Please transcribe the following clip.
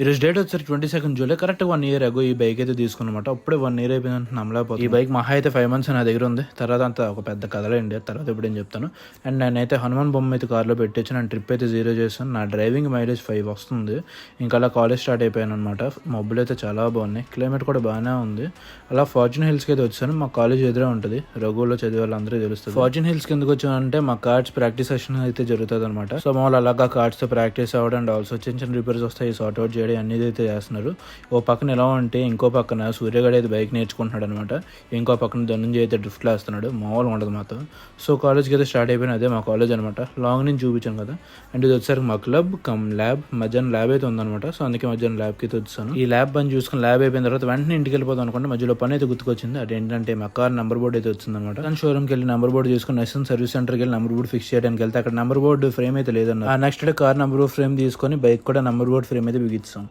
ఈరోజు డేట్ వచ్చేసి 22 July. Correct 1 year అగో ఈ బైక్ అయితే తీసుకున్నమాట. అప్పుడే 1 ఇయర్ అయిపోయిందంటే నమ్మలేకపోతుంది. ఈ బైక్ మహా అయితే 5 months నా దగ్గర ఉంది. తర్వాత అంతా ఒక పెద్ద కథలేండి, తర్వాత ఇప్పుడు ఏం చెప్తాను. అండ్ నేనైతే హనుమాన్ బొమ్మ అయితే కార్లో పెట్టేసి నేను ట్రిప్ అయితే 0 చేస్తాను. నా డ్రైవింగ్ మైలేజ్ 5 వస్తుంది. ఇంకా అలా కాలేజ్ స్టార్ట్ అయిపోయాను అనమాట. మబ్బులు అయితే చాలా బాగున్నాయి, క్లైమేట్ కూడా బాగానే ఉంది. అలా ఫార్చ్యూన్ హిల్స్కి అయితే వచ్చాను. మా కాలేజ్ ఎదురే ఉంటుంది, రఘువులో చదివే వాళ్ళందరూ తెలుస్తుంది. ఫార్చ్యూన్ హిల్స్కి ఎందుకు వచ్చానంటే మా కార్డ్స్ ప్రాక్టీస్ సెషన్ అయితే జరుగుతుంది అనమాట. సో మామూలు అలాగా కార్డ్స్తో ప్రాక్టీస్ అవ్వడం అండ్ ఆల్సో చిన్న చిన్న రిపేర్స్ వస్తాయి, సార్ట్ అవుట్ చేయడం అన్ని అయితే చేస్తున్నారు. ఓ పక్కన ఎలా ఉంటే ఇంకో పక్కన సూర్యగడ అయితే బైక్ నేర్చుకుంటున్నాడు అనమాట. ఇంకో పక్కన ధనుంజయ అయితే డ్రిఫ్ట్లో వేస్తున్నాడు. మామూలుగా ఉండదు మాతో. సో కాలేజ్కి అయితే స్టార్ట్ అయిపోయిన అదే మా కాలేజ్ అనమాట. లాంగ్ నుంచి చూపించాను కదా. అండ్ ఇది వచ్చేసరికి మా క్లబ్ కమ్ ల్యాబ్, మధ్యాహ్నం ల్యాబ్ అయితే ఉందన్నమాట. సో అందుకే మధ్యాహ్నం ల్యాబ్కి అయితే వచ్చాను. ఈ ల్యాబ్ పని చూసుకుని ల్యాబ్ అయిపోయిన తర్వాత వెంటనే ఇంటికి వెళ్ళిపోతాం అనుకుంటే మధ్యలో పని అయితే గుర్తుకొచ్చింది. అదేంటంటే మా కార్ నెంబర్ బోర్డు అయితే వచ్చిందనమాట. దాని షోరూమ్కి వెళ్ళి నెంబర్ బోర్డు చూసుకుని నెక్స్ట్ సర్వీస్ సెంటర్కి వెళ్ళి నెంబర్ బోర్డు ఫిక్స్ చేయడానికి వెళ్తే అక్కడ నెంబర్ బోర్డు ఫ్రేమ్ అయితే లేదన్న. ఆ next day car number board frame తీసుకొని బైక్ కూడా నెంబర్ బోర్డు ఫ్రేమ్ అయితే బిగిస్తాం.